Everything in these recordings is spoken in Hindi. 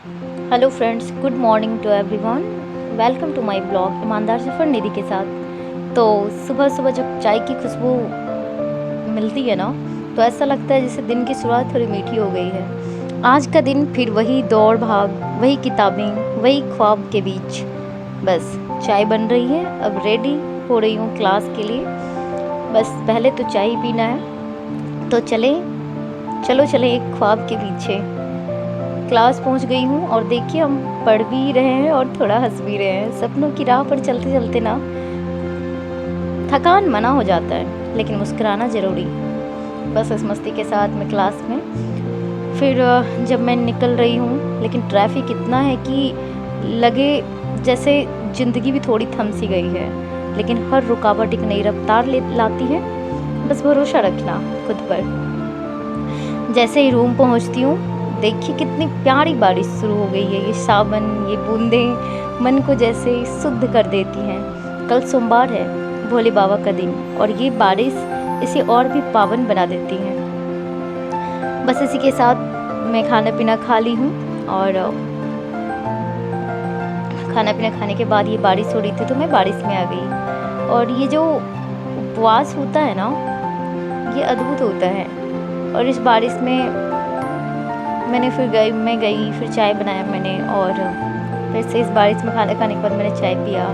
Hello friends, good morning to everyone. Welcome to my blog ईमानदार सफ़र निधि के साथ। तो सुबह सुबह जब चाय की खुशबू मिलती है ना, तो ऐसा लगता है जैसे दिन की शुरुआत थोड़ी मीठी हो गई है। आज का दिन फिर वही दौड़ भाग, वही किताबें, वही ख्वाब के बीच। बस चाय बन रही है, अब रेडी हो रही हूँ क्लास के लिए। बस पहले तो चाय ही पीना है, तो चलो चले एक ख्वाब के पीछे। क्लास पहुंच गई हूँ और देखिए हम पढ़ भी रहे हैं और थोड़ा हंस भी रहे हैं। सपनों की राह पर चलते चलते ना थकान मना हो जाता है, लेकिन मुस्कुराना ज़रूरी। बस इस मस्ती के साथ मैं क्लास में फिर जब मैं निकल रही हूँ, लेकिन ट्रैफिक इतना है कि लगे जैसे ज़िंदगी भी थोड़ी थम सी गई है। लेकिन हर रुकावट एक नई रफ्तार ले लाती है। बस भरोसा रखना खुद पर। जैसे ही रूम पहुँचती हूँ, देखिए कितनी प्यारी बारिश शुरू हो गई है। ये सावन, ये बूंदें मन को जैसे शुद्ध कर देती हैं। कल सोमवार है, भोले बाबा का दिन, और ये बारिश इसे और भी पावन बना देती है। बस इसी के साथ मैं खाना पीना खा ली हूँ, और खाना पीना खाने के बाद ये बारिश हो रही थी तो मैं बारिश में आ गई। और ये जो उपवास होता है ना, ये अद्भुत होता है। और इस बारिश में मैं गई फिर चाय बनाया मैंने, और फिर से इस बारिश में खाना खाने के बाद मैंने चाय पिया।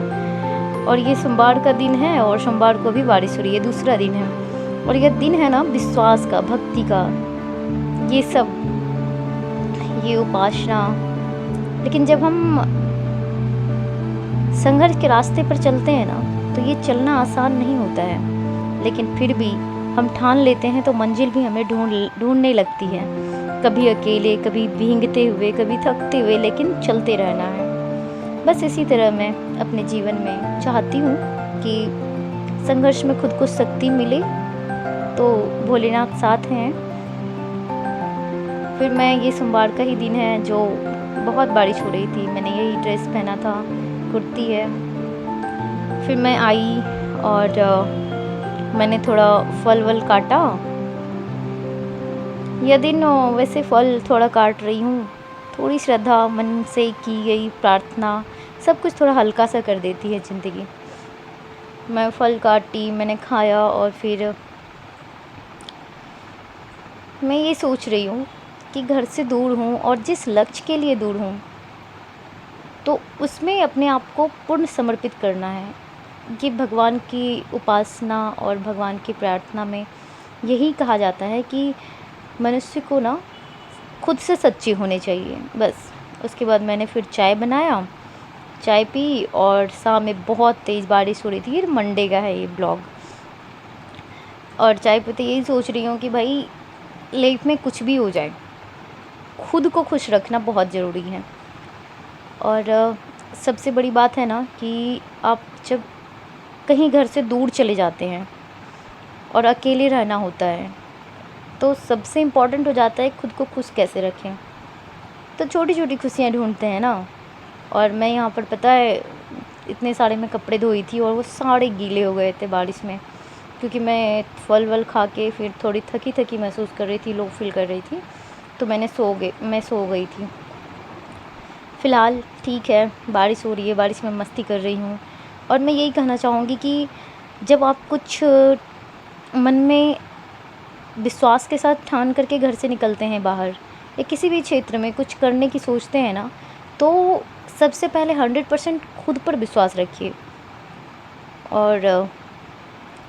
और ये सोमवार का दिन है और सोमवार को भी बारिश हो रही है, दूसरा दिन है। और यह दिन है ना विश्वास का, भक्ति का, ये सब, ये उपासना। लेकिन जब हम संघर्ष के रास्ते पर चलते हैं ना, तो ये चलना आसान नहीं होता है। लेकिन फिर भी हम ठान लेते हैं तो मंजिल भी हमें ढूंढने लगती है। कभी अकेले, कभी भीगते हुए, कभी थकते हुए, लेकिन चलते रहना है। बस इसी तरह मैं अपने जीवन में चाहती हूँ कि संघर्ष में खुद को शक्ति मिले, तो भोलेनाथ साथ हैं। फिर मैं, ये सोमवार का ही दिन है जो बहुत बारिश हो रही थी, मैंने यही ड्रेस पहना था, कुर्ती है। फिर मैं आई और मैंने थोड़ा फल वल काटा। यह दिन वैसे फल थोड़ा काट रही हूँ, थोड़ी श्रद्धा, मन से की गई प्रार्थना सब कुछ थोड़ा हल्का सा कर देती है ज़िंदगी। मैं फल काटी, मैंने खाया, और फिर मैं ये सोच रही हूँ कि घर से दूर हूँ और जिस लक्ष्य के लिए दूर हूँ, तो उसमें अपने आप को पूर्ण समर्पित करना है। ये भगवान की उपासना और भगवान की प्रार्थना में यही कहा जाता है कि मनुष्य को ना खुद से सच्ची होनी चाहिए। बस उसके बाद मैंने फिर चाय बनाया, चाय पी, और शाम में बहुत तेज़ बारिश हो रही थी। ये मंडे का है ये ब्लॉग। और चाय पीते यही सोच रही हूँ कि भाई लाइफ में कुछ भी हो जाए, खुद को खुश रखना बहुत ज़रूरी है। और सबसे बड़ी बात है ना कि आप जब कहीं घर से दूर चले जाते हैं और अकेले रहना होता है, तो सबसे इम्पॉर्टेंट हो जाता है खुद को खुश कैसे रखें। तो छोटी छोटी खुशियाँ ढूंढते हैं ना। और मैं यहाँ पर, पता है, इतने सारे मैं कपड़े धोई थी और वो सारे गीले हो गए थे बारिश में, क्योंकि मैं फल वल खा के फिर थोड़ी थकी थकी महसूस कर रही थी, लो फील कर रही थी, तो मैं सो गई थी। फ़िलहाल ठीक है, बारिश हो रही है, बारिश में मस्ती कर रही हूँ। और मैं यही कहना चाहूँगी कि जब आप कुछ मन में विश्वास के साथ ठान करके घर से निकलते हैं बाहर, या किसी भी क्षेत्र में कुछ करने की सोचते हैं ना, तो सबसे पहले 100% खुद पर विश्वास रखिए। और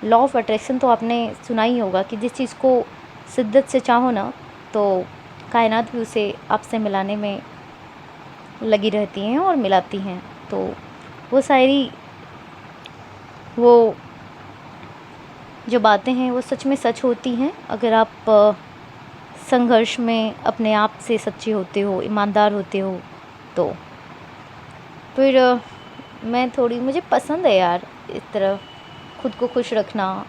लॉ ऑफ अट्रैक्शन तो आपने सुना ही होगा कि जिस चीज़ को शिद्दत से चाहो ना, तो कायनात भी उसे आपसे मिलाने में लगी रहती हैं और मिलाती हैं। तो वो शायरी, वो जो बातें हैं वो सच में सच होती हैं, अगर आप संघर्ष में अपने आप से सच्चे होते हो, ईमानदार होते हो। तो फिर मैं थोड़ी, मुझे पसंद है यार इस तरह खुद को खुश रखना।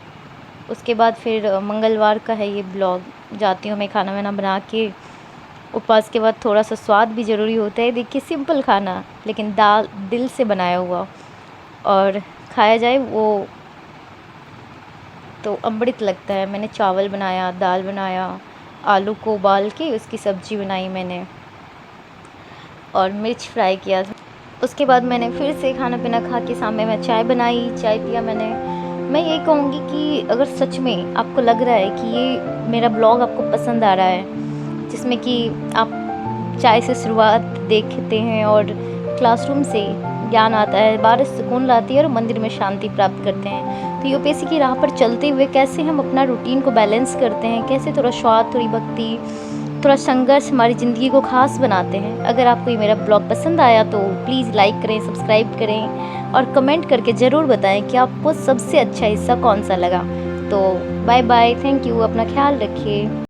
उसके बाद फिर मंगलवार का है ये ब्लॉग, जाती हूँ मैं खाना वाना बना के। उपवास के बाद थोड़ा सा स्वाद भी ज़रूरी होता है। देखिए सिंपल खाना, लेकिन दाल दिल से बनाया हुआ और खाया जाए वो तो अमृत लगता है। मैंने चावल बनाया, दाल बनाया, आलू को उबाल के उसकी सब्ज़ी बनाई मैंने। और मिर्च फ्राई किया था। उसके बाद मैंने फिर से खाना पीना खा के सामने मैं चाय बनाई, चाय पिया मैंने। मैं ये कहूँगी कि अगर सच में आपको लग रहा है कि ये मेरा ब्लॉग आपको पसंद आ रहा है, जिसमें कि आप चाय से शुरुआत देखते हैं और क्लासरूम से ज्ञान आता है, बारिश सुकून लाती है और मंदिर में शांति प्राप्त करते हैं, तो यूपीएससी की राह पर चलते हुए कैसे हम अपना रूटीन को बैलेंस करते हैं, कैसे थोड़ा स्वाद, थोड़ी भक्ति, थोड़ा संघर्ष हमारी ज़िंदगी को खास बनाते हैं। अगर आपको ये मेरा ब्लॉग पसंद आया तो प्लीज़ लाइक करें, सब्सक्राइब करें और कमेंट करके ज़रूर बताएं कि आपको सबसे अच्छा हिस्सा कौन सा लगा। तो बाय बाय, थैंक यू, अपना ख्याल रखिए।